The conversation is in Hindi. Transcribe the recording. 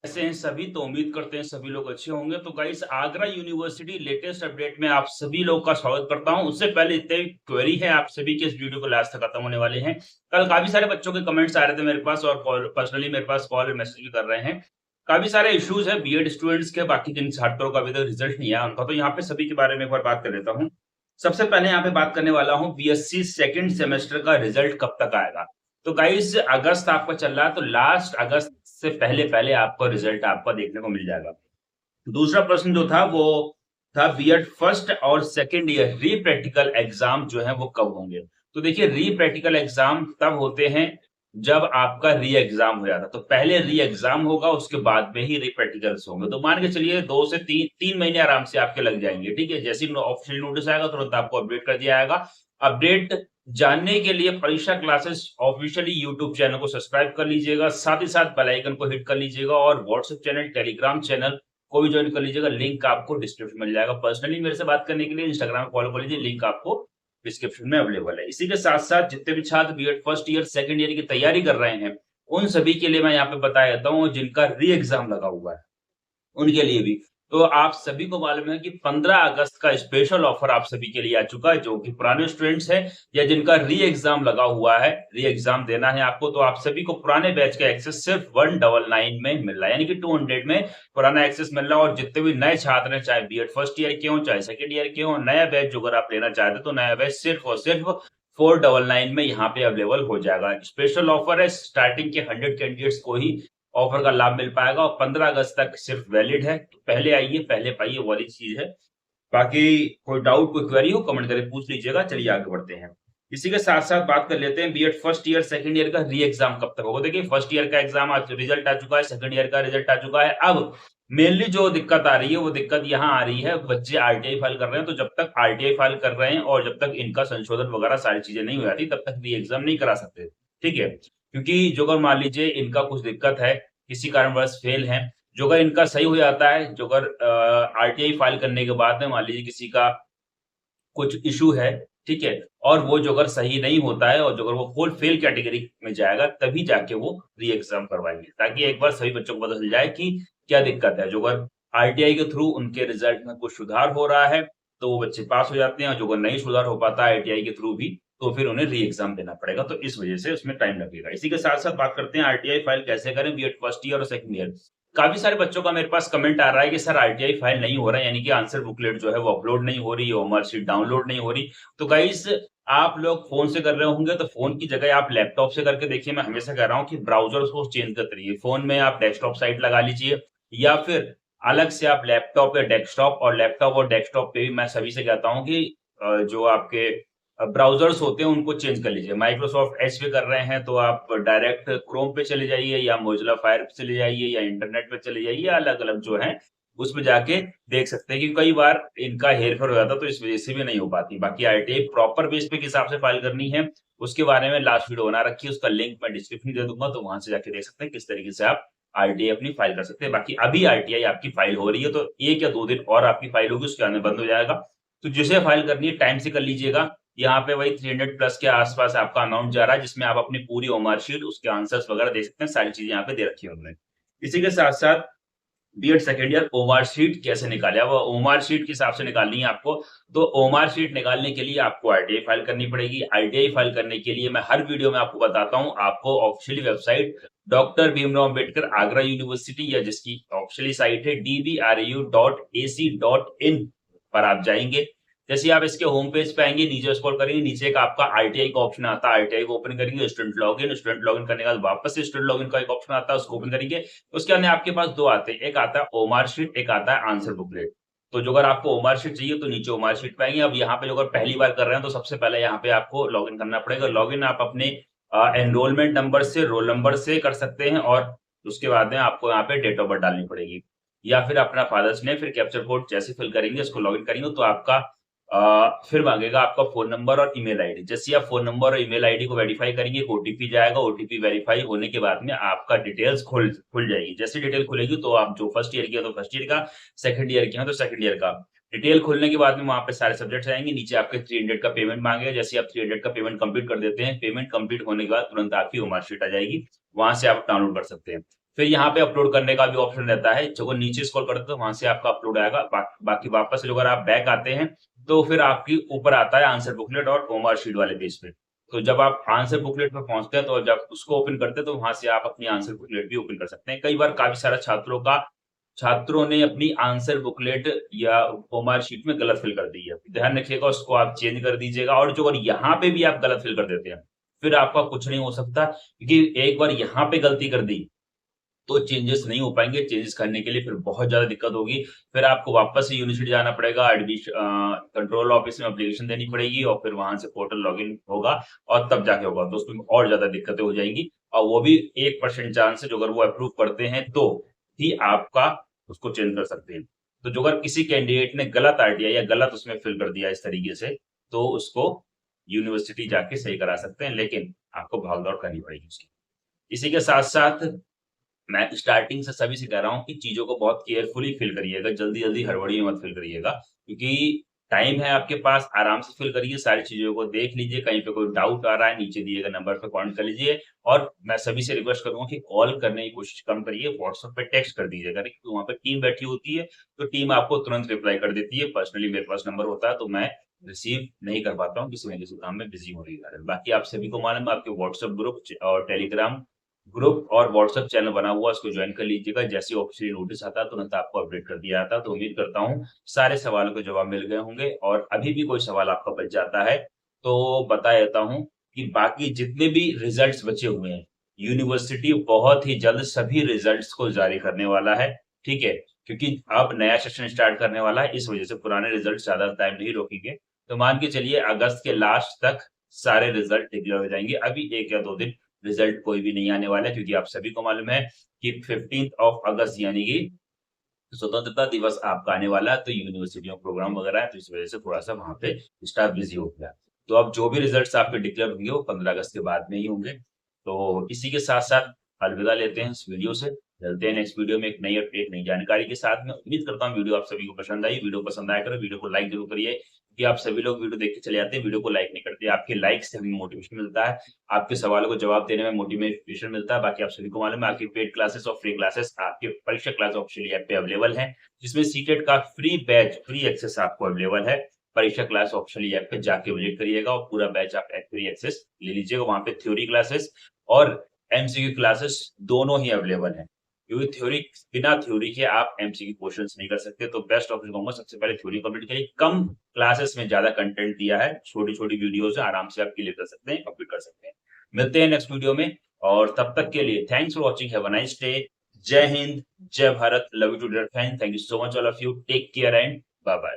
कैसे हैं सभी? तो उम्मीद करते हैं सभी लोग अच्छे होंगे। तो guys Agra university latest update में आप सभी लोगों का स्वागत करता हूं। उससे पहले इतने क्वेरी है आप सभी के, इस वीडियो को लास्ट तक खत्म होने वाले हैं। कल काफी सारे बच्चों के कमेंट्स आ रहे थे मेरे पास और पर्सनली मेरे पास कॉल और मैसेज भी कर रहे हैं। काफी सारे इश्यूज है बीएड स्टूडेंट्स के, बाकी जिन छात्रों का अभी तक रिजल्ट नहीं आया उनका। तो यहाँ पे सभी के बारे में एक बार बात कर लेता हूँ। सबसे पहले यहाँ पे बात करने वाला हूँ बीएससी सेकंड सेमेस्टर का रिजल्ट कब तक आएगा। तो गाइस अगस्त आपका चल रहा है, तो लास्ट अगस्त से पहले पहले आपको रिजल्ट आपका देखने को मिल जाएगा। दूसरा प्रश्न जो था वो था बीएड फर्स्ट और सेकंड ईयर री प्रैक्टिकल एग्जाम जो है वो कब होंगे। तो देखिए री प्रैक्टिकल एग्जाम तब होते हैं जब आपका री एग्जाम हो जाता है। तो पहले री एग्जाम होगा, उसके बाद में ही री प्रैक्टिकल्स होंगे। तो मान के चलिए 2 से 3 महीने आराम से आपके लग जाएंगे। ठीक है, जैसे ही ऑफिशियल नोटिस आएगा तुरंत आपको अपडेट कर दिया जाएगा। अपडेट जानने के लिए परीक्षा क्लासेस ऑफिशियली यूट्यूब चैनल को सब्सक्राइब कर लीजिएगा, साथ ही साथ बेल आइकन को हिट कर लीजिएगा और व्हाट्सएप चैनल, टेलीग्राम चैनल को भी ज्वाइन कर लीजिएगा। लिंक आपको डिस्क्रिप्शन में मिल जाएगा। पर्सनली मेरे से बात करने के लिए इंस्टाग्राम फॉलो कर लीजिए, लिंक आपको डिस्क्रिप्शन में अवेलेबल है। इसी के साथ साथ जितने भी छात्र BEd first year second year की तैयारी कर रहे हैं उन सभी के लिए मैं यहाँ पे बता देता हूँ, जिनका री एग्जाम लगा हुआ है उनके लिए भी। तो आप सभी को मालूम है कि 15 अगस्त का स्पेशल ऑफर आप सभी के लिए आ चुका है। जो कि पुराने स्टूडेंट्स हैं या जिनका री एग्जाम लगा हुआ है, री एग्जाम देना है आपको, तो आप सभी को पुराने बैच का एक्सेस सिर्फ 199 में मिल रहा है, यानी कि 200 में पुराना एक्सेस मिल रहा है। और जितने भी नए छात्र हैं, चाहे बीएड फर्स्ट ईयर के हों चाहे सेकेंड ईयर के हों, नया बैच जो अगर आप लेना चाहते हैं तो नया बैच सिर्फ और सिर्फ 499 में यहाँ पे अवेलेबल हो जाएगा। स्पेशल ऑफर है, स्टार्टिंग के 100 कैंडिडेट्स को ही ऑफर का लाभ मिल पाएगा और 15 अगस्त तक सिर्फ वैलिड है। तो पहले आइए पहले पाइए वाली चीज है। बाकी कोई डाउट कोई क्वेरी हो कमेंट करके पूछ लीजिएगा। चलिए आगे बढ़ते हैं। इसी के साथ साथ बात कर लेते हैं BEd first year second year का री एग्जाम कब तक होगा। देखिए फर्स्ट ईयर का एग्जाम आज रिजल्ट आ चुका है, सेकंड ईयर का रिजल्ट आ चुका है। अब मेनली जो दिक्कत आ रही है वो दिक्कत यहाँ आ रही है, बच्चे आरटीआई फाइल कर रहे हैं। तो जब तक आरटीआई फाइल कर रहे हैं और जब तक इनका संशोधन वगैरह सारी चीजें नहीं हो जाती तब तक री एग्जाम नहीं करा सकते। ठीक है, क्योंकि जो अगर मान लीजिए इनका कुछ दिक्कत है, किसी कारणवश फेल है, जो अगर इनका सही हो जाता है, जो अगर आरटीआई फाइल करने के बाद में मान लीजिए किसी का कुछ इशू है, ठीक है, और वो जो अगर सही नहीं होता है और जो अगर वो फुल फेल कैटेगरी में जाएगा तभी जाके वो री एग्जाम करवाएंगे, ताकि एक बार सभी बच्चों को पता चल जाए कि क्या दिक्कत है। जो अगर आरटीआई के थ्रू उनके रिजल्ट में कुछ सुधार हो रहा है तो वो बच्चे पास हो जाते हैं, और जो अगर नहीं सुधार हो पाता है आरटीआई के थ्रू भी तो फिर उन्हें री एग्जाम देना पड़ेगा। तो इस वजह से उसमें टाइम लगेगा। इसी के साथ साथ बात करते हैं आरटीआई फाइल कैसे करें बीएड फर्स्ट ईयर और सेकंड ईयर। काफी सारे बच्चों का मेरे पास कमेंट आ रहा है कि सर आरटीआई फाइल नहीं हो रहा है, यानी कि आंसर बुकलेट जो है वो अपलोड नहीं हो रही, मार्कशीट डाउनलोड नहीं हो रही। तो गाइस आप लोग फोन से कर रहे होंगे तो फोन की जगह आप लैपटॉप से करके देखिए। मैं हमेशा कह रहा हूँ कि ब्राउजर को चेंज करते रहिए। फोन में आप डेस्कटॉप साइट लगा लीजिए या फिर अलग से आप लैपटॉप या डेस्कटॉप, और लैपटॉप और डेस्कटॉप पे भी मैं सभी से कहता हूँ कि जो आपके ब्राउजर्स होते हैं उनको चेंज कर लीजिए। माइक्रोसॉफ्ट एज पे कर रहे हैं तो आप डायरेक्ट क्रोम पे चले जाइए या मोजिला फायर पे चले जाइए या इंटरनेट पे चले जाइए, अलग अलग जो है उसमें जाके देख सकते हैं कि कई बार इनका हेर फेर हो जाता है तो इस वजह से भी नहीं हो पाती। बाकी आरटीआई प्रॉपर बेस पे किस हिसाब से फाइल करनी है उसके बारे में लास्ट वीडियो बना रखी है, उसका लिंक मैं डिस्क्रिप्शन दे दूंगा, तो वहां से जाके देख सकते हैं किस तरीके से आप आरटीआई अपनी फाइल कर सकते हैं। बाकी अभी आरटीआई आपकी फाइल हो रही है तो 1 या 2 दिन और आपकी फाइल होगी, उसके आने बंद हो जाएगा। तो जिसे फाइल करनी है टाइम से कर लीजिएगा। यहाँ पे वही 300 प्लस के आसपास आपका अमाउंट जा रहा है, जिसमें आप अपनी पूरी ओमार उसके आंसर्स वगैरह देख सकते हैं। सारी चीजें यहाँ पे दे रखी है उन्होंने। इसी के साथ साथ BEd second year OMR sheet कैसे निकाले, अब ओमार शीट के हिसाब से निकालनी है आपको। तो ओमार शीट निकालने के लिए आपको आरटीआई फाइल करनी पड़ेगी। आरटीआई फाइल करने के लिए मैं हर वीडियो में आपको बताता हूँ, आपको officially website doctor Bhimrao Ambedkar Agra university या जिसकी ऑफिशियली साइट है dbru.ac.in पर आप जाएंगे। जैसे आप इसके होम पेज पे आएंगे, नीचे स्क्रॉल करेंगे, नीचे एक आपका आरटीआई का ऑप्शन आता है। आरटीआई को ओपन करेंगे, स्टूडेंट लॉगिन करने के बाद वापस से स्टूडेंट लॉगिन का एक ऑप्शन आता है, उसको ओपन करेंगे। उसके अंदर आपके पास 2 आते हैं, एक आता है ओमार शीट, एक आता है आंसर बुकलेट। तो जो अगर आपको ओमार शीट चाहिए तो नीचे ओमार शीट पे आएंगे। अब यहाँ पे जो अगर पहली बार कर रहे हैं तो सबसे पहले यहाँ पे आपको लॉगिन करना पड़ेगा। लॉगिन आप अपने एनरोलमेंट नंबर से, रोल नंबर से कर सकते हैं, और उसके बाद में आपको यहाँ पे डेट ऑफ बर्थ डालनी पड़ेगी या फिर अपना फादर्स नेम, फिर कैप्चर कोड जैसे फिल करेंगे उसको लॉगिन करेंगे तो आपका फिर मांगेगा आपका फोन नंबर और ईमेल आईडी। जैसे आप फोन नंबर और ईमेल आईडी को वेरीफाई करेंगे, ओटीपी जाएगा। ओटीपी वेरीफाई होने के बाद में आपका डिटेल्स खुल जाएगी। जैसे डिटेल खुलेगी तो आप जो फर्स्ट ईयर के तो फर्स्ट ईयर का, सेकंड ईयर के हैं तो सेकंड ईयर का। डिटेल खुलने के बाद में वहां पे सारे सब्जेक्ट्स आएंगे। नीचे आपके 300 का पेमेंट मांगेगा। जैसे आप 300 का पेमेंट कंप्लीट कर देते हैं, पेमेंट कंप्लीट होने के बाद तुरंत आपकी मार्कशीट आ जाएगी, वहां से आप डाउनलोड कर सकते हैं। फिर यहाँ पे अपलोड करने का भी ऑप्शन रहता है, जो नीचे स्क्रॉल करते तो वहां से आपका अपलोड आएगा। बाकी वापस से अगर आप बैक आते हैं तो फिर आपकी ऊपर आता है आंसर बुकलेट और ओएमआर शीट वाले पेज पे। तो जब आप आंसर बुकलेट पे पहुंचते हैं तो जब उसको ओपन करते हैं तो वहां से आप अपनी आंसर बुकलेट भी ओपन कर सकते हैं। कई बार काफी सारे छात्रों ने अपनी आंसर बुकलेट या ओएमआर शीट में गलत फिल कर दी है। ध्यान रखिएगा, उसको आप चेंज कर दीजिएगा। और जो अगर यहाँ पे भी आप गलत फिल कर देते हैं, फिर आपका कुछ नहीं हो सकता, क्योंकि एक बार यहाँ पे गलती कर दी तो चेंजेस नहीं हो पाएंगे। चेंजेस करने के लिए फिर बहुत ज्यादा दिक्कत होगी। फिर आपको वापस से यूनिवर्सिटी जाना पड़ेगा, कंट्रोल ऑफिस में एप्लीकेशन देनी पड़ेगी और फिर वहां से पोर्टल लॉगिन होगा और तब जाके होगा। तो उसमें और ज्यादा दिक्कतें हो जाएंगी, और वो भी 1% चांस है जो अगर वो अप्रूव करते हैं तो ही आपका उसको चेंज कर सकते हैं। तो जो अगर किसी कैंडिडेट ने गलत आइडिया या गलत उसमें फिल कर दिया इस तरीके से, तो उसको यूनिवर्सिटी जाके सही करा सकते हैं, लेकिन आपको भाग दौड़ करनी पड़ेगी उसकी। इसी के साथ साथ मैं स्टार्टिंग से सभी से कह रहा हूँ कि चीज़ों को बहुत केयरफुली फ़िल करिएगा, जल्दी-जल्दी हड़बड़ी में मत फ़िल करिएगा, क्योंकि टाइम है आपके पास, आराम से फ़िल करिए, सारी चीज़ों को देख लीजिए, कहीं पे कोई डाउट आ रहा है, नीचे दिए गए नंबर पे कॉल कर लीजिए। और मैं सभी से रिक्वेस्ट करूँगा कि कॉल करने की कोशिश कम करिए, व्हाट्सएप पे टेक्स्ट कर दीजिएगा, क्योंकि वहाँ पे टीम बैठी होती है, तो टीम आपको तुरंत रिप्लाई कर देती है। पर्सनली मेरे पास नंबर होता है, तो मैं रिसीव नहीं कर पाता हूँ, किसी न किसी काम में बिज़ी होने के कारण। बाकी आप सभी को मालूम है, आपके व्हाट्सएप ग्रुप और टेलीग्राम ग्रुप और व्हाट्सएप चैनल बना हुआ है, उसको ज्वाइन कर लीजिएगा। जैसे ही ऑफिशियली नोटिस आता है तुरंत आपको अपडेट कर दिया जाता है। तो उम्मीद करता हूँ सारे सवालों के जवाब मिल गए होंगे, और अभी भी कोई सवाल आपका बच जाता है तो बता देता हूँ कि बाकी जितने भी रिजल्ट्स बचे हुए हैं, यूनिवर्सिटी बहुत ही जल्द सभी रिजल्ट्स को जारी करने वाला है, ठीक है? क्योंकि अब नया सेशन स्टार्ट करने वाला है, इस वजह से पुराने रिजल्ट ज्यादा टाइम नहीं रोकेंगे। तो मान के चलिए अगस्त के लास्ट तक सारे रिजल्ट डिक्लेयर हो जाएंगे। अभी 1 या 2 दिन रिजल्ट कोई भी नहीं आने वाला है, क्योंकि आप सभी को मालूम है कि 15 ऑफ अगस्त यानी कि स्वतंत्रता दिवस आपका आने वाला है, तो यूनिवर्सिटी में प्रोग्राम वगैरह है, तो इस वजह से थोड़ा सा वहां पे स्टाफ बिजी हो गया। तो अब जो भी रिजल्ट्स आपके डिक्लेयर होंगे वो 15 अगस्त के बाद में ही होंगे। तो इसी के साथ साथ अलविदा लेते हैं इस वीडियो से। मिलते हैं नेक्स्ट वीडियो में एक नई अपडेट, नई जानकारी के साथ में। उम्मीद करता हूँ वीडियो आप सभी को पसंद आई। वीडियो पसंद आया करो, वीडियो को लाइक जरूर करिए, क्योंकि आप सभी लोग वीडियो देख के चले जाते हैं, वीडियो को लाइक नहीं करते। आपके लाइक से हमें मोटिवेशन मिलता है, आपके सवालों को जवाब देने में मोटिवेशन मिलता है। बाकी आप सभी को मालूम है आपकी पेड क्लासेस और फ्री क्लासेस आपके परीक्षा क्लास ऑफिशियली ऐप पे अवेलेबल है, जिसमें सीटेट का फ्री बैच, फ्री एक्सेस आपको अवेलेबल है। परीक्षा क्लास ऑफिशियली ऐप पे जाके विजिट करिएगा और पूरा बैच आप फ्री एक्सेस ले लीजिएगा। वहां पे थ्योरी क्लासेस और एमसीक्यू क्लासेस दोनों ही अवेलेबल हैं, क्योंकि बिना थ्योरी के आप एमसीक्यू क्वेश्चंस नहीं कर सकते। तो बेस्ट ऑप्शन कहूंगा सबसे पहले थ्योरी कंप्लीट करिए। कम क्लासेस में ज्यादा कंटेंट दिया है, छोटी-छोटी वीडियोस है, आराम से आप क्लियर कर सकते हैं, कंप्लीट कर सकते हैं। मिलते हैं नेक्स्ट वीडियो में, और तब तक के लिए thanks for watching, have a nice day. जय हिंद, जय Bharat, love you too dear friend, thank you so much all of you, take care and bye bye.